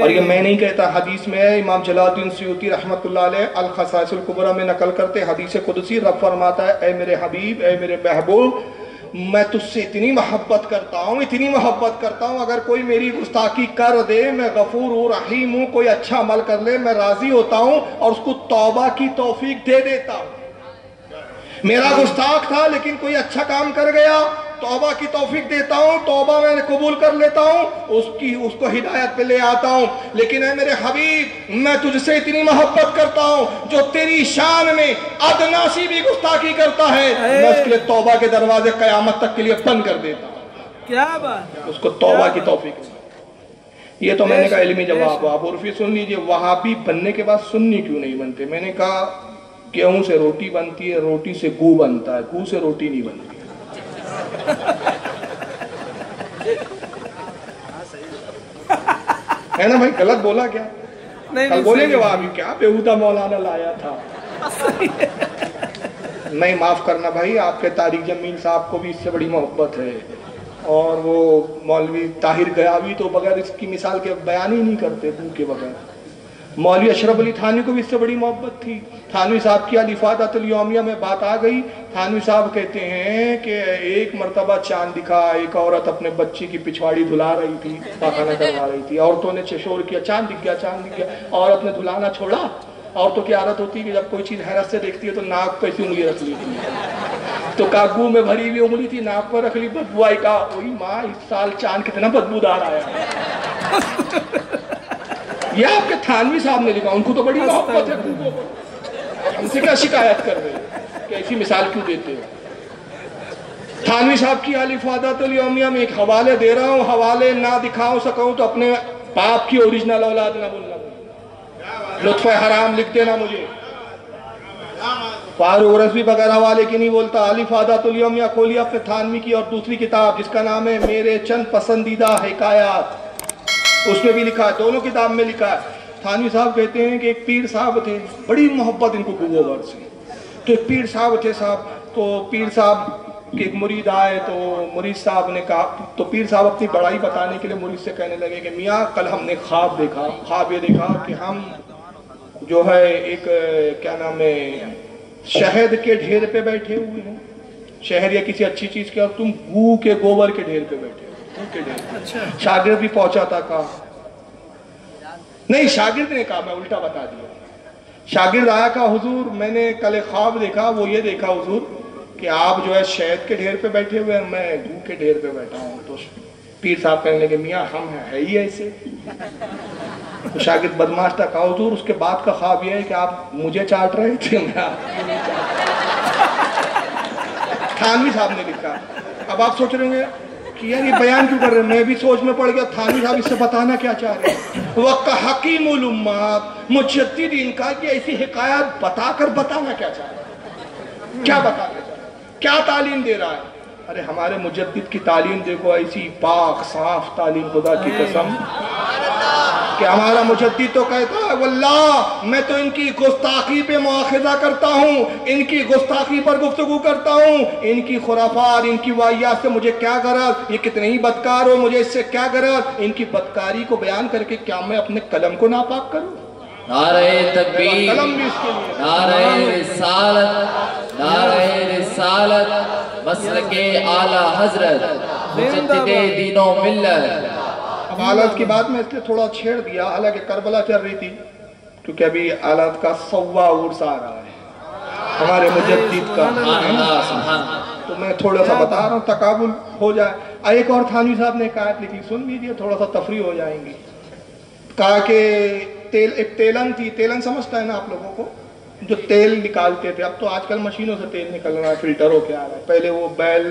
اور یہ میں نہیں کہتا، حدیث میں ہے، امام جلال الدین سیوطی رحمۃ اللہ علیہ الخصائص الکبریٰ میں نقل کرتے، حدیث قدسی، رب فرماتا ہے اے میرے حبیب، اے میرے محبوب، میں تجھ سے اتنی محبت کرتا ہوں، اتنی محبت کرتا ہوں، اگر کوئی میری گستاخی کر دے میں غفور ہوں، رحیم ہوں، کوئی اچھا عمل کر لے میں راضی ہوتا ہوں اور اس کو توبہ کی توفیق دے دیتا ہوں۔ میرا گستاخ تھا لیکن کوئی اچھا کام کر گیا، توبہ کی توفیق دیتا ہوں، توبہ میں قبول کر لیتا ہوں، اس کو ہدایت پہ لے آتا ہوں۔ لیکن اے میرے حبیب، میں تجھ سے اتنی محبت کرتا ہوں، جو تیری شان میں ادنا سی بھی گستاخی کرتا ہے میں اس کے لیے توبہ کے دروازے قیامت تک کے لیے بند کر دیتا ہوں۔ کیا بات، اس کو توبہ کی توفیق۔ یہ تو میں نے کہا علمی جواب۔ آپ عرفی سن لیجئے، وہابی بننے کے بعد سنی کیوں نہیں بنتے؟ میں نے کہا گیہوں سے روٹی بنتی ہے، روٹی سے گو بنتا ہے، گو سے روٹی نہیں بنتی ہے نا بھائی؟ غلط بولا کیا؟ کل بولیں گے وہابی کیا بےہودہ مولانا لایا تھا۔ نہیں، معاف کرنا بھائی، آپ کے طارق جمیل صاحب کو بھی اس سے بڑی محبت ہے، اور وہ مولوی طاہر غیابی تو بغیر اس کی مثال کے بیان ہی نہیں کرتے، گو کے بغیر۔ مولوی اشرف علی تھانوی کو بھی اس سے بڑی محبت تھی۔ تھانوی صاحب کی الافادۃ الیومیہ میں بات آ گئی، تھانوی صاحب کہتے ہیں کہ ایک مرتبہ چاند دکھا، ایک عورت اپنے بچے کی پچھواڑی دھلا رہی تھی، پاخانہ کروا رہی تھی، عورتوں نے شور کیا چاند دکھ گیا، چاند دکھ گیا، عورت نے دھلانا چھوڑا۔ عورتوں کی عادت ہوتی ہے کہ جب کوئی چیز حیرت سے دیکھتی ہے تو ناک پہ ایسی انگلی رکھ لیتی ہے، تو کاغو میں بھری ہوئی انگلی تھی، ناک پر رکھ لی، بدبو آئی، کہا اوئی ماں اس سال چاند کتنا بدبودار آیا۔ یہ آپ کے تھانوی صاحب نے لکھا، ان کو تو بڑی محبت ہے خوبوں پر، ہم سے کیا شکایت کر رہے ہیں کہ ایسی مثال کیوں دیتے ہو؟ تھانوی صاحب کی الافادۃ الیومیہ میں ایک حوالے دے رہا ہوں، حوالے نہ دکھاؤ سکوں تو اپنے باپ کی اوریجنل اولاد نہ بولنا، لطف حرام لکھ دینا مجھے۔ فاروق رضوی بغیر حوالے کی نہیں بولتا۔ الافادۃ الیومیہ کھولی اپنے تھانوی کی، اور دوسری کتاب جس کا نام ہے میرے چند پسندیدہ حکایات، اس میں بھی لکھا ہے، دونوں کتاب میں لکھا ہے۔ تھانوی صاحب کہتے ہیں کہ ایک پیر صاحب تھے، بڑی محبت ان کو گوبر سے، تو ایک پیر صاحب تھے صاحب، تو پیر صاحب کے ایک مرید آئے، تو مرید صاحب نے کہا، تو پیر صاحب اپنی بڑائی بتانے کے لیے مرید سے کہنے لگے کہ میاں کل ہم نے خواب دیکھا، خواب یہ دیکھا کہ ہم جو ہے ایک کیا نام ہے شہد کے ڈھیر پہ بیٹھے ہوئے ہیں، شہد یا کسی اچھی چیز کے، اور تم گو کے گوبر کے ڈھیر پہ بیٹھے ہو۔ شاگرد بھی پہنچا تھا، کہا نہیں، شاگرد نے کہا، میں الٹا بتا دیا، شاگرد آیا، کہا حضور میں نے کل ایک خواب دیکھا، وہ یہ دیکھا حضور کہ آپ جو ہے شہد کے ڈھیر پہ بیٹھے ہوئے ہیں، میں گو کے ڈھیر پہ بیٹھا ہوں۔ تو پیر صاحب کہنے لگے میاں ہم ہیں ہی ایسے۔ تو شاگرد بدماش تھا، کہا حضور اس کے بعد کا خواب یہ ہے کہ آپ مجھے چاٹ رہے تھے، میں آپ کو نہیں چاٹ۔ تھانوی صاحب نے لکھا۔ اب آپ سوچ رہے ہوں گے کہ یار یہ بیان کیوں کر رہے ہیں، میں بھی سوچ میں پڑ گیا تھانوی صاحب اس سے بتانا کیا چاہ رہے ہیں۔ وَقَ حَقِيمُ الْأُمَّاتِ، مجدد ان کا کہ ایسی حکایات بتا کر بتانا کیا چاہ رہے ہیں، کیا بتانا چاہ رہے ہیں، کیا تعلیم دے رہا ہے؟ ارے ہمارے مجدد کی تعلیم دیکھو، ایسی پاک صاف تعلیم، خدا کی قسم کہ ہمارا مجدد تو کہتا ہے واللہ میں تو ان کی گستاخی پہ مواخذہ کرتا ہوں، ان کی گستاخی پر گفتگو کرتا ہوں، ان کی خرافات، ان کی واہیات سے مجھے کیا غرض، یہ کتنے ہی بدکار ہو، مجھے اس سے کیا غرض، ان کی بدکاری کو بیان کر کے کیا میں اپنے قلم کو ناپاک کروں؟ نعرہ تکبیر، نعرہ رسالت، نعرہ رسالت، مسلک اعلی حضرت مجدد دین و ملت۔ اب آلات کی بات میں اس لیے تھوڑا چھیڑ دیا، حالانکہ کربلا چل رہی تھی، کیونکہ ابھی آلات کا 100واں عرس آ رہا ہے ہمارے مجدد کا، تو میں تھوڑا سا بتا رہا ہوں تقابل ہو جائے۔ ایک اور تھانوی صاحب نے کہا لکھی، سن لیجیے، تھوڑا سا تفریح ہو جائیں گی۔ کہا کہ ایک تیلن تھی، تیلن سمجھتا ہے نا آپ لوگوں کو، جو تیل نکالتے تھے، اب تو آج کل مشینوں سے تیل نکل رہا ہے، فلٹر ہو کے آ رہا ہے، پہلے وہ بیل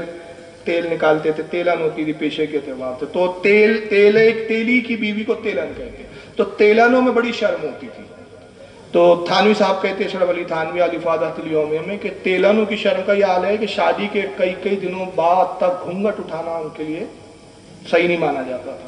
تیل نکالتے تھے، تیلن ہوتی تھی پیشے کے اعتبار سے، تو تیل ایک تیلی کی بیوی کو تیلن کہتے، تو تیلنوں میں بڑی شرم ہوتی تھی۔ تو تھانوی صاحب کہتے ہیں، اشرف علی تھانوی الافادۃ الیومیہ میں، کہ تیلنوں کی شرم کا یہ حال ہے کہ شادی کے کئی دنوں بعد تک گھونگھٹ اٹھانا ان کے لیے صحیح نہیں مانا جاتا تھا۔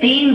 3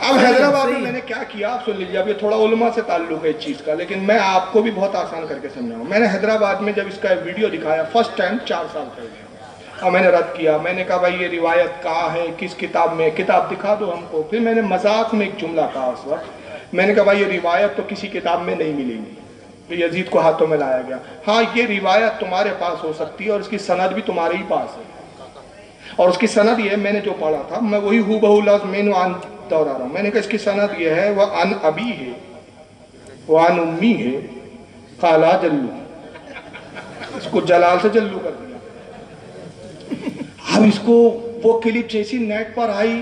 اب حیدرآباد میں نے کیا کیا آپ سن لیجیے. اب یہ تھوڑا علماء سے تعلق ہے اس چیز کا، لیکن میں آپ کو بھی بہت آسان کر کے سمجھاؤں. میں نے حیدرآباد میں جب اس کا ویڈیو دکھایا فرسٹ ٹائم 4 سال پہلے، اور میں نے رد کیا. میں نے کہا بھائی یہ روایت کہاں ہے، کس کتاب میں، کتاب دکھا دو ہم کو. پھر میں نے مذاق میں ایک جملہ کہا اس وقت، میں نے کہا بھائی یہ روایت تو کسی کتاب میں نہیں ملے گی. پھر یزید کو ہاتھوں میں لایا گیا. ہاں یہ روایت تمہارے پاس ہو سکتی ہے اور اس کی سند بھی تمہارے ہی پاس ہے، اور اس کی سند یہ ہے، میں نے جو پڑھا تھا میں وہی ہو بہو لفظ میں نے دہرا رہا ہوں. میں نے کہا اس کی سند یہ ہے، وہ ان ابی ہے، وہ ان امی ہے، قالا جلو. اس کو جلال سے جلو کر دیا. اب اس کو وہ کلپ جیسی نیٹ پر آئی،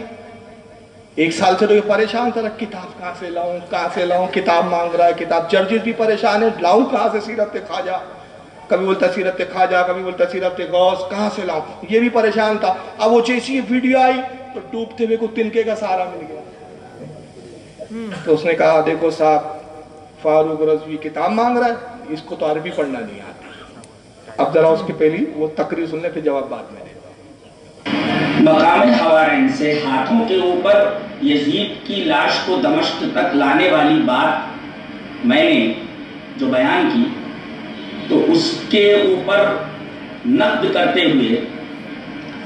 1 سال سے تو یہ پریشان تھا، کتاب کہاں سے لاؤں کہاں سے لاؤں، کتاب مانگ رہا ہے کتاب. جرجز بھی پریشان ہے، لاؤں کہاں سے سیرت خواجہ، کبھی بولتا سیرت خواجہ، کبھی بولتا سیرت غوث، کہاں سے لاؤں. یہ بھی پریشان تھا. اب وہ جیسی ویڈیو آئی تو ڈوبتے ہوئے کو تنکے کا سہارا مل گیا. تو اس نے کہا دیکھو صاحب، فاروق رضوی کتاب مانگ رہا ہے، اس کو تو عربی پڑھنا نہیں آتی. اب ذرا اس کی پہلی وہ تقریر سن لیں، پھر جواب بعد میں. مقام حوارین سے ہاتھوں کے اوپر یزید کی لاش کو دمشق تک لانے والی بات میں نے جو بیان کی، تو اس کے اوپر نقد کرتے ہوئے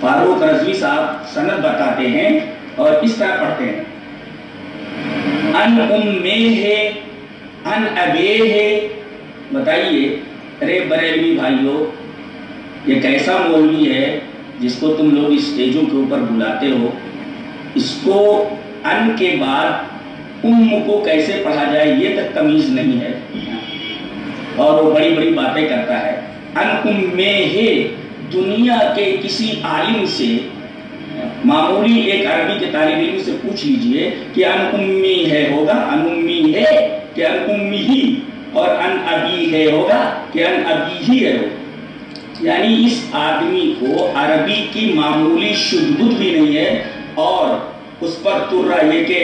فاروق رضوی صاحب سند بتاتے ہیں اور اس طرح پڑھتے ہیں: ان امے ہے، ان ابے ہے. بتائیے ارے بریلوی بھائیو، یہ کیسا مولوی ہے جس کو تم لوگ اسٹیجوں کے اوپر بلاتے ہو؟ اس کو ان کے بعد ام کو کیسے پڑھا جائے یہ تک تمیز نہیں ہے، اور وہ بڑی بڑی باتیں کرتا ہے. ان امے ہے، دنیا کے کسی عالم سے، معمولی ایک عربی کے طالب علم سے پوچھ لیجئے کہ ان امی ہے ہوگا ان امی ہے کہ ان امی ہی، اور ان ابی ہے ہوگا کہ ان ابی ہی ہے ہوگا. یعنی اس آدمی کو عربی کی معمولی شدت بھی نہیں ہے، اور اس پر ترہ یہ کہ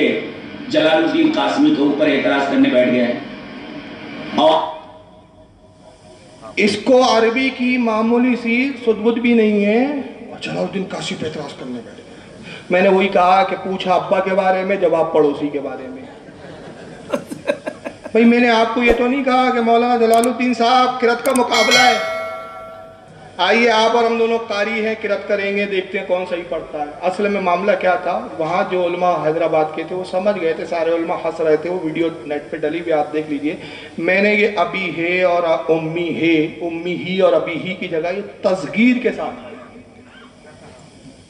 جلال الدین قاسمی کے اوپر اعتراض کرنے بیٹھ گیا ہے. اور اس کو عربی کی معمولی سی سدبت بھی نہیں ہے اور جلال الدین قاسمی پہ اعتراض کرنے بیٹھ گیا. میں نے وہی کہا کہ پوچھا ابا کے بارے میں، جواب پڑوسی کے بارے میں. بھئی میں نے آپ کو یہ تو نہیں کہا کہ مولانا جلال الدین صاحب قرأت کا مقابلہ ہے، آئیے آپ اور ہم دونوں قاری ہیں، قرأت کریں گے، دیکھتے ہیں کون صحیح پڑھتا ہے. اصل میں معاملہ کیا تھا، وہاں جو علماء حیدرآباد کے تھے وہ سمجھ گئے تھے، سارے علماء ہنس رہے تھے. وہ ویڈیو نیٹ پہ ڈلی ہوئی آپ دیکھ لیجئے. میں نے یہ ابی ہے اور امی ہے، امی ہی اور ابی ہی کی جگہ یہ تصغیر کے ساتھ ہے،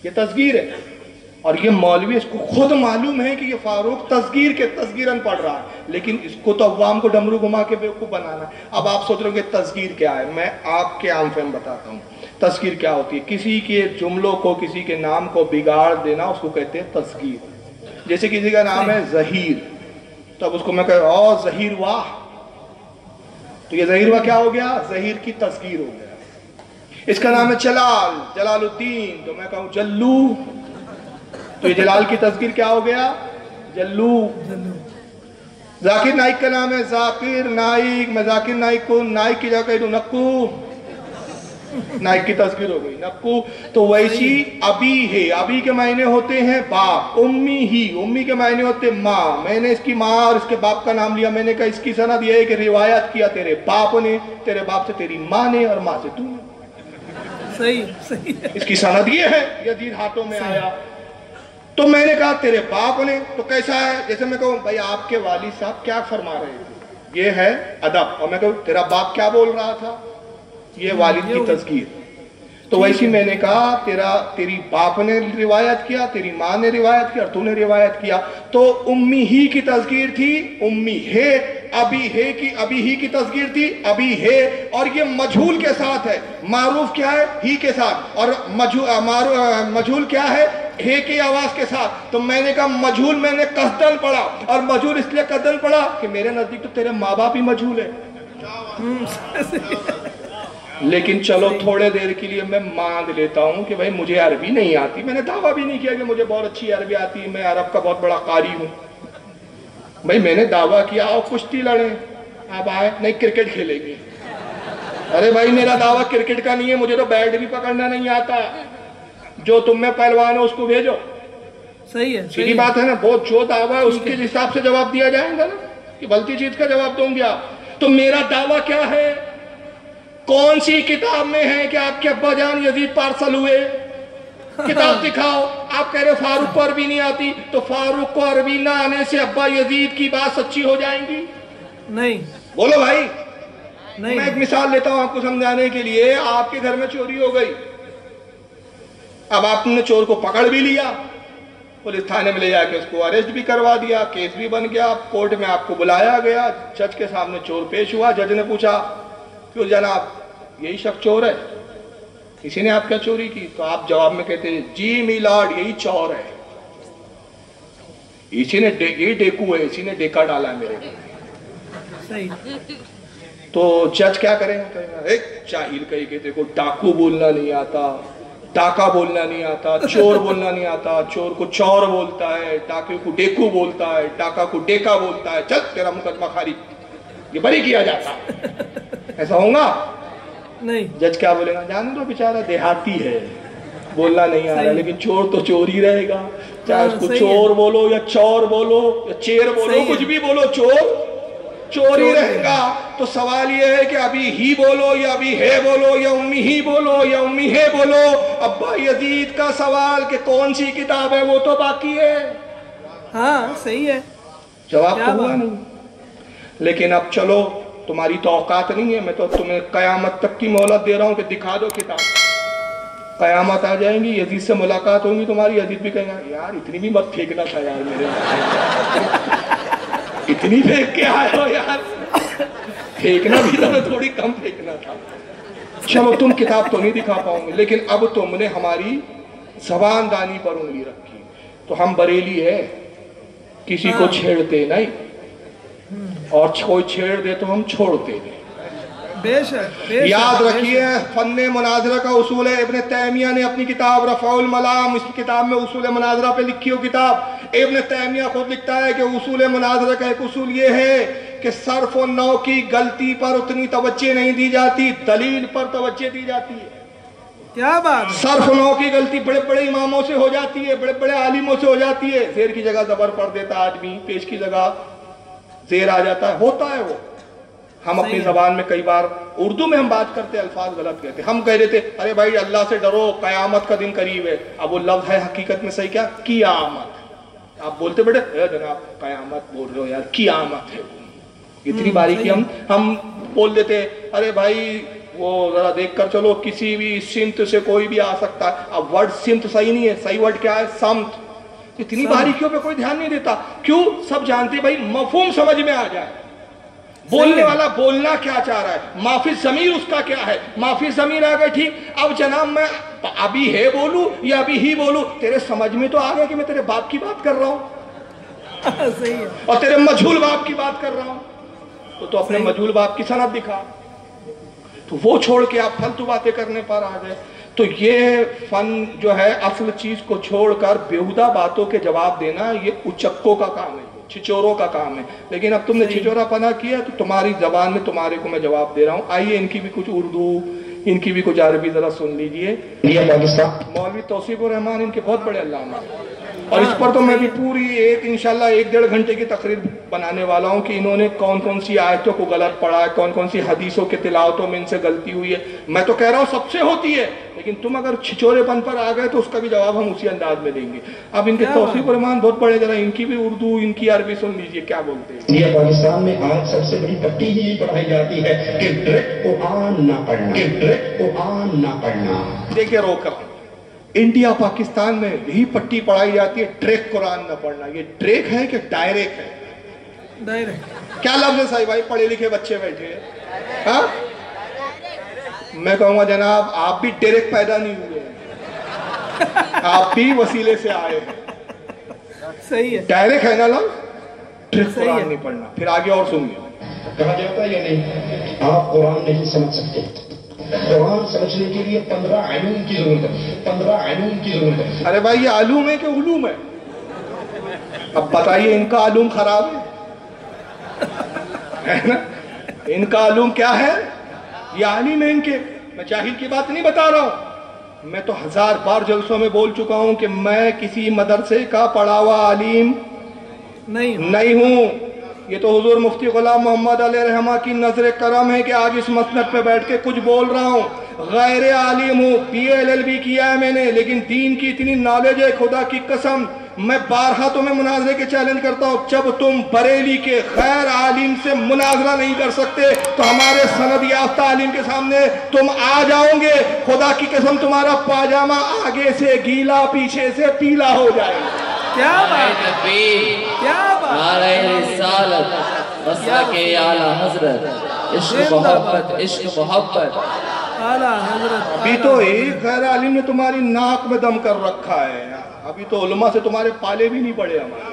یہ تصغیر ہے. اور یہ مولوی اس کو خود معلوم ہے کہ یہ فاروق تصغیر کے تصغیرن پڑھ رہا ہے، لیکن اس کو تو عوام کو ڈمرو گھما کے بیوقوف بنانا ہے. اب آپ سوچ رہے ہو کہ تصغیر کیا ہے، میں آپ کے عام فہم بتاتا ہوں. تصغیر کیا ہوتی ہے؟ کسی کے جملوں کو، کسی کے نام کو بگاڑ دینا، اس کو کہتے ہیں تصغیر. جیسے کسی کا نام ہے ظہیر، تو اب اس کو میں کہوں او ظہیر واہ، تو یہ ظہیر واہ کیا ہو گیا؟ ظہیر کی تصغیر ہو گیا. اس کا نام ہے جلال، جلال الدین، تو میں کہوں جلو، تو یہ جلال کی تصغیر کیا ہو گیا؟ جلو. ذاکر نائک کا نام ہے ذاکر نائک، میں ذاکر نائک کو نائک کی جگہ کہہ دوں نکو، نائک کی تصغیر ہو گئی نکو. تو ویسی ابی ہے، ابی کے معنی ہوتے ہیں باپ. امی ہی، امی کے معنی ہوتے ہیں ماں. میں نے اس کی ماں اور اس کے باپ کا نام لیا. میں نے کہا اس کی سند یہ ہے کہ روایت کیا تیرے باپ نے، تیرے باپ سے تیری ماں نے، اور ماں سے تو نے. صحیح. اس کی سند یہ ہے. یزید ہاتھوں میں آیا تو میں نے کہا تیرے باپ نے، تو کیسا ہے؟ جیسے میں کہوں بھائی آپ کے والد صاحب کیا فرما رہے تھے، یہ ہے ادب. اور میں کہوں تیرا باپ کیا بول رہا تھا، یہ والد کی تذکیر. تو ویسی میں نے کہا تیری باپ نے روایت کیا، تیری ماں نے روایت کیا، اور تو نے روایت کیا. تو امی ہی کی تذکیر تھی، امی ہے. ابی ہے کی ابی ہی کی تذکیر تھی، ابی ہے. اور یہ مجھول کے ساتھ ہے. معروف کیا ہے؟ ہی کے ساتھ. اور مجھول کیا ہے؟ ہے کی آواز کے ساتھ. تو میں نے کہا مجھول میں نے قصدن پڑھا، اور مجھول اس لیے قصدن پڑھا کہ میرے نزدیک تو تیرے ماں باپ ہی مجھول ہے. لیکن چلو تھوڑے دیر کے لیے میں مانگ لیتا ہوں کہ بھائی مجھے عربی نہیں آتی. میں نے دعویٰ بھی نہیں کیا کہ مجھے بہت اچھی عربی آتی ہے، میں عرب کا بہت بڑا قاری ہوں. بھائی میں نے دعویٰ کیا آؤ کشتی لڑیں، آپ آئے نہیں کرکٹ کھیلیں گے. ارے بھائی میرا دعویٰ کرکٹ کا نہیں ہے، مجھے تو بیٹ بھی پکڑنا نہیں آتا. جو تم میں پہلوان ہو اس کو بھیجو. صحیح ہے، سیدھی بات ہے نا، بہت جو دعویٰ ہے اس کے حساب سے جواب دیا جائے گا نا، کہ غلطی چیز کا جواب دوں گے آپ۔ تو میرا دعویٰ کیا ہے؟ کون سی کتاب میں ہے کہ آپ کے ابا جان یزید پارسل ہوئے؟ کتاب دکھاؤ۔ آپ کہہ رہے فاروق کو عربی نہیں آتی، تو فاروق کو عربی نہ آنے سے ابا یزید کی بات سچی ہو جائیں گی؟ نہیں بولو بھائی۔ نہیں، میں ایک مثال لیتا ہوں آپ کو سمجھانے کے لیے۔ آپ کے گھر میں چوری ہو گئی، اب آپ نے چور کو پکڑ بھی لیا، پولیس تھانے میں لے جا کے اس کو اریسٹ بھی کروا دیا، کیس بھی بن گیا، کورٹ میں آپ کو بلایا گیا، جج کے سامنے چور پیش ہوا، جج نے پوچھا کیوں جناب یہی شخص چور ہے، اسی نے آپ کیا چوری کی؟ تو آپ جواب میں کہتے ہیں جی میلارڈ یہی چور ہے، اسی نے یہی ڈیکو ہے، اسی نے ڈیکا ڈالا ہے میرے گھر۔ صحیح۔ تو جج کیا کریں گے؟ ایک جاہل کہیں کہ دیکھو ڈاکو بولنا نہیں آتا، ڈاکا بولنا نہیں آتا، چور بولنا نہیں آتا، چور کو چور بولتا ہے، ڈاکے کو ڈیکو بولتا ہے، ڈاکا کو ڈیکا بولتا ہے، چل تیرا مقدمہ خارج، یہ بری کیا جاتا۔ ایسا ہوگا؟ نہیں۔ جج کیا بولے گا؟ جانے دو بیچارہ دیہاتی ہے، بولنا نہیں آ رہا، لیکن چور تو چور ہی رہے گا، چاہے اس کو چور بولو یا چور بولو یا چیر بولو، کچھ بھی بولو، چور چور ہی رہے گا۔ تو سوال یہ ہے کہ ابھی ہی بولو یا ابھی ہے بولو یا امی ہی بولو یا امی ہے بولو۔ ابا یزید کا سوال کہ کون سی کتاب ہے وہ تو باقی ہے۔ ہاں صحیح ہے، جواب تو ہوا نہیں۔ لیکن اب چلو تمہاری تو اوقات نہیں ہے، میں تو تمہیں قیامت تک کی مہلت دے رہا ہوں کہ دکھا دو کتاب۔ قیامت آ جائیں گی، یزید سے ملاقات ہوگی تمہاری، یزید بھی کہیں گا یار اتنی بھی مت پھینکنا تھا یار، میرے اتنی پھینک کے آئے ہو یار، پھینکنا بھی تھا، تھوڑی کم پھینکنا تھا۔ چلو تم کتاب تو نہیں دکھا پاؤں گے، لیکن اب تم نے ہماری زبان دانی پر انگلی رکھی، تو ہم بریلی ہے، کسی کو چھیڑتے نہیں، اور کوئی چھیڑ دے تو ہم چھوڑتے نہیں۔ بے شک۔ یاد رکھیے فن مناظرہ کا اصول ہے، ابن تیمیہ نے اپنی کتاب رفع الملام، اس کتاب میں اصول مناظرہ پہ لکھی ہو کتاب، ابن تیمیہ خود لکھتا ہے کہ اصول مناظرہ کا ایک اصول یہ ہے کہ صرف و نو کی غلطی پر اتنی توجہ نہیں دی جاتی، دلیل پر توجہ دی جاتی ہے۔ کیا بات ہے؟ صرف و نو کی غلطی بڑے بڑے اماموں سے ہو جاتی ہے، بڑے بڑے عالموں سے ہو جاتی ہے، زیر کی جگہ زبر پڑھ دیتا آدمی، پیش کی جگہ زیر آ جاتا ہے، ہوتا ہے وہ۔ ہم اپنی زبان میں کئی بار اردو میں ہم بات کرتے الفاظ غلط کہتے، ہم کہہ رہے تھے ارے بھائی اللہ سے ڈرو قیامت کا دن قریب ہے، اب وہ لفظ ہے حقیقت میں صحیح کیا؟ قیامت۔ آپ بولتے بیٹے اے جناب قیامت بول رہے ہو یار، قیامت ہے۔ اتنی باریکی ہم بول دیتے ارے بھائی وہ ذرا دیکھ کر چلو، کسی بھی سمت سے کوئی بھی آ سکتا ہے۔ اب ورڈ سمت صحیح نہیں ہے، صحیح ورڈ کیا ہے؟ سمت۔ اتنی باریکیوں پہ کوئی دھیان نہیں دیتا، کیوں؟ سب جانتے بھائی مفہوم سمجھ میں آ جائے، بولنے والا بولنا کیا چاہ رہا ہے، مافی ضمیر اس کا کیا ہے، مافی ضمیر آ گئے ٹھیک۔ اب جناب میں ابھی ہے بولوں یا ابھی ہی بولوں، تیرے سمجھ میں تو آ گیا کہ میں تیرے باپ کی بات کر رہا ہوں صحیح ہے، اور تیرے مجھول باپ کی بات کر رہا ہوں، تو اپنے مجھول باپ کی سند دکھا۔ تو وہ چھوڑ کے آپ فلتو باتیں کرنے پر آ گئے۔ تو یہ فن جو ہے اصل چیز کو چھوڑ کر بیہودہ باتوں کے جواب دینا، یہ اچکوں کا کام ہے، چھچوروں کا کام ہے۔ لیکن اب تم نے چھچورا پنا کیا تو تمہاری زبان میں تمہارے کو میں جواب دے رہا ہوں۔ آئیے ان کی بھی کچھ اردو، ان کی بھی کچھ عربی ذرا سن لیجئے۔ مولوی توصیف الرحمان ان کے بہت بڑے علامہ ہیں، اور اس پر تو میں بھی پوری انشاءاللہ 1-1.5 گھنٹے کی تقریر بنانے والا ہوں کہ انہوں نے کون کون سی آیتوں کو غلط پڑھا ہے، کون کون سی حدیثوں کے تلاوتوں میں ان سے غلطی ہوئی ہے۔ میں تو کہہ رہا ہوں سب سے ہوتی ہے، لیکن تم اگر چھچورے پن پر آ گئے تو اس کا بھی جواب ہم اسی انداز میں دیں گے۔ اب ان کے توصیف الرحمان بہت بڑے، ذرا ان کی بھی اردو، ان کی عربی سن لیجئے کیا بولتے ہیں۔ یہ پاکستان میں آج سب سے بڑی پٹی ہی پڑھائی جاتی ہے کہ ڈائریکٹ قرآن نہ پڑھنا، کہ ڈائریکٹ قرآن نہ پڑھنا۔ دیکھیں روک رہا ہوں، انڈیا پاکستان میں یہی پٹی پڑھائی جاتی ہے ڈریک قرآن نہ پڑھنا۔ یہ ڈریک ہے کہ ڈائریکٹ ہے؟ ڈائریکٹ۔ کیا لفظ ہے صحیح بھائی؟ پڑھے لکھے بچے بیٹھے ہیں، ہاں میں کہوں گا جناب آپ بھی ڈائریکٹ پیدا نہیں ہوئے ہیں، آپ بھی وسیلے سے آئے ہیں۔ صحیح ہے، ڈائریکٹ ہے نا لفظ، ڈریک قرآن نہیں پڑھنا۔ پھر آگے اور سنیے، کہا جاتا ہے یا نہیں آپ قرآن نہیں سمجھ سکتے، قرآن سمجھنے کے لیے 15 علوم کی ضرورت ہے، 15 علوم کی ضرورت ہے۔ ارے بھائی یہ علوم ہے کہ علوم ہے؟ اب بتائیے ان کا علوم خراب ہے نا؟ ان کا علوم کیا ہے؟ یہ عالم ہے ان کے، میں جاہل کی بات نہیں بتا رہا ہوں، میں تو 1000 بار جلسوں میں بول چکا ہوں کہ میں کسی مدرسے کا پڑھا ہوا عالم نہیں ہوں. یہ تو حضور مفتی غلام محمد علیہ رحمہ کی نظر کرم ہے کہ آج اس مسند پہ بیٹھ کے کچھ بول رہا ہوں. غیر عالم ہوں, BA LLB کیا ہے میں نے, لیکن دین کی اتنی نالج ہے خدا کی قسم. میں بارہا تمہیں مناظرے کے چیلنج کرتا ہوں, جب تم بریلی کے غیر عالم سے مناظرہ نہیں کر سکتے تو ہمارے سند یافتہ عالم کے سامنے تم آ جاؤ گے, خدا کی قسم تمہارا پاجامہ آگے سے گیلا پیچھے سے پیلا ہو جائے گا. کیا بات کیا بات. نعرہ رسالت, مسلک اعلی حضرت, عشق محبت, عشق محبت. اعلیٰ حضرت ابھی تو ایک غیر عالم نے تمہاری ناک میں دم کر رکھا ہے, ابھی تو علماء سے تمہارے پالے بھی نہیں پڑے ہمارے.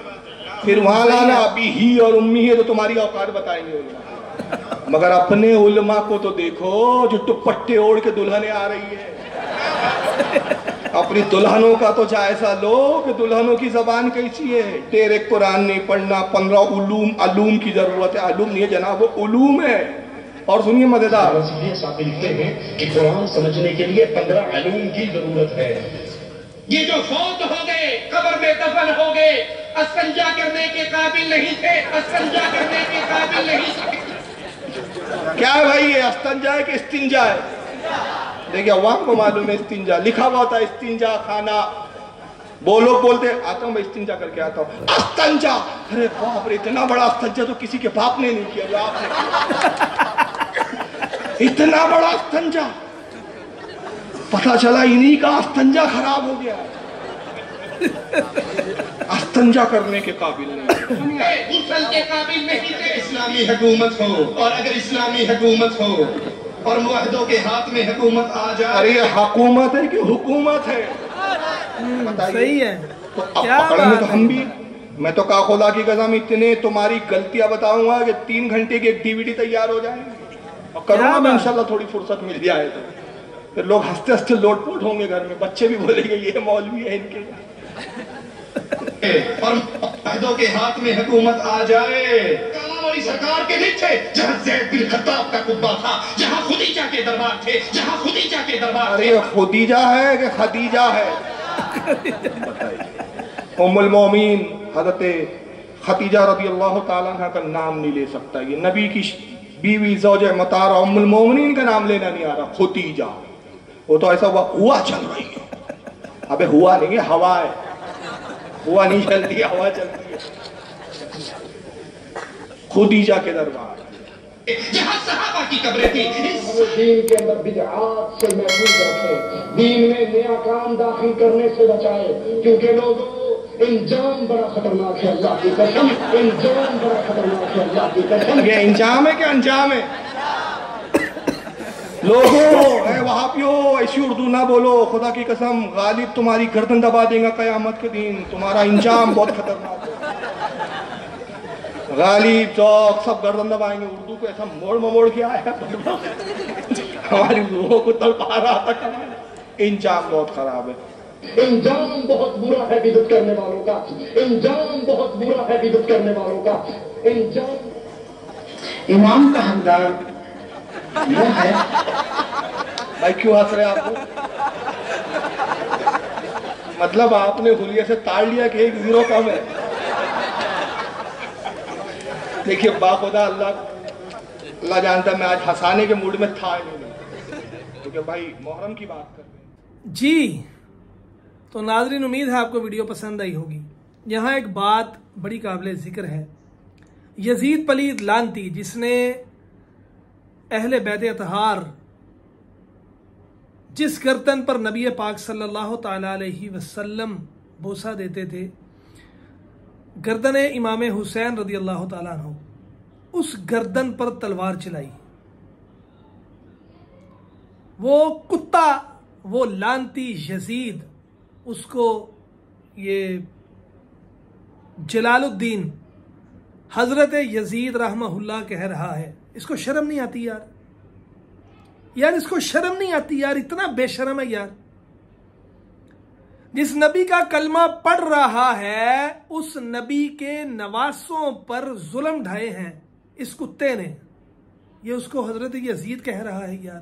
پھر وہاں لانا ابھی ہی اور امی ہے تو تمہاری اوقات بتائیں گے علماء. مگر اپنے علماء کو تو دیکھو جو دوپٹے اوڑھ کے دلہنیں آ رہی ہے. اپنی دلہنوں کا تو جائزہ لو کہ دلہنوں کی زبان کیسی ہے. تیرے قرآن نہیں پڑھنا, 15 علوم کی ضرورت ہے. علوم نہیں ہے جناب, وہ علوم ہے. اور سنیے مزیدار, صاحب لکھتے ہیں کہ قرآن سمجھنے کے لیے 15 علوم کی ضرورت ہے. یہ جو فوت ہو گئے, قبر میں دفن ہو گئے, استنجا کرنے کے قابل نہیں تھے, استنجا کرنے کے قابل نہیں تھے. کیا ہے بھائی یہ استنجا ہے کہ استنجا ہے؟ دیکھیں عوام کو معلوم ہے استنجا, لکھا ہوا تھا استنجا خانہ. وہ لوگ بولتے آتا ہوں میں استنجا کر کے آتا ہوں. استنجا, ارے باپ رے, اتنا بڑا استنجا تو کسی کے باپ نے نہیں کیا, جو آپ نے کیا. اتنا بڑا استنجا, پتہ چلا انہی کا استنجا خراب ہو گیا. استنجا کرنے کے قابل نہیں, غسل کے قابل نہیں تھے. اسلامی حکومت ہو, اور اگر اسلامی حکومت ہو اور معاہدوں کے ہاتھ میں حکومت آ جائے. ارے یہ حکومت ہے کہ حکومت ہے؟ صحیح ہے. تو اب پکڑنے تو ہم بھی. میں تو کہا خدا کی قسم اتنے تمہاری غلطیاں بتاؤں گا کہ 3 گھنٹے کی ایک DVD تیار ہو جائے گی. اور کروں گا میں انشاءاللہ, تھوڑی فرصت مل جائے تو. پھر لوگ ہنستے ہنستے لوٹ پوٹ ہوں گے گھر میں, بچے بھی بولیں گے یہ مولوی ہے ان کے. اور معاہدوں کے ہاتھ میں حکومت آ جائے. کلام علی سرکار کے نہیں تھے جہاں زید بن خطاب کا قبہ تھا, جہاں خدیجہ کے دربار تھے, جہاں خدیجہ کے دربار تھے. ارے خدیجہ ہے کہ خدیجہ ہے؟ ام المومین حضرت خدیجہ رضی اللہ تعالیٰ عنہ کا نام نہیں لے سکتا. یہ نبی کی بیوی زوجہ مطہرہ ام المومنین کا نام لینا نہیں آ رہا. خدیجہ, وہ تو ایسا ہوا چل رہی ہے. ابے ہوا نہیں ہے, ہوا ہے. ہوا نہیں چلتی, ہوا چلتی ہے. خدیجہ کے دربار, جہاں صحابہ کی قبریں تھی. دین کے اندر بدعات سے محفوظ رکھیں, دین میں نیا کام داخل کرنے سے بچائے, کیونکہ لوگوں انجام بڑا خطرناک ہے. اللہ کی قسم انجام بڑا خطرناک ہے. اللہ کی قسم. یہ انجام ہے کہ انجام ہے؟ لوگوں اے وہابیوں ایسی اردو نہ بولو, خدا کی قسم غالب تمہاری گردن دبا دیں گا قیامت کے دن. تمہارا انجام بہت خطرناک ہے. غالب چوک سب گردن دبائیں گے. اردو کو ایسا موڑ موڑ کے آیا ہے, ہماری روحوں کو تڑپا رہا تھا. انجام بہت خراب ہے. انجام بہت برا ہے بدعت کرنے والوں کا. انجام بہت برا ہے بدعت کرنے والوں کا. انجام امام کا حقدار وہ ہے. بھائی کیوں ہنس رہے آپ کو؟ مطلب آپ نے حلیے سے تاڑ لیا کہ 1 0 کم ہے. دیکھیے باخدا اللہ جانتا, میں آج ہنسانے کے موڈ میں تھا ہی نہیں, کیونکہ بھائی محرم کی بات کر رہے ہیں. جی تو ناظرین, امید ہے آپ کو ویڈیو پسند آئی ہوگی. یہاں ایک بات بڑی قابل ذکر ہے. یزید پلید لانتی, جس نے اہل بیت اطہار, جس گردن پر نبی پاک صلی اللہ تعالی علیہ وسلم بوسہ دیتے تھے, گردن امام حسین رضی اللہ تعالیٰ عنہ, اس گردن پر تلوار چلائی. وہ کتا, وہ لانتی یزید, اس کو یہ جلال الدین حضرت یزید رحمہ اللہ کہہ رہا ہے. اس کو شرم نہیں آتی یار, اس کو شرم نہیں آتی یار, اتنا بے شرم ہے یار. جس نبی کا کلمہ پڑھ رہا ہے اس نبی کے نواسوں پر ظلم ڈھائے ہیں اس کتے نے. یہ اس کو حضرت یزید کہہ رہا ہے یار.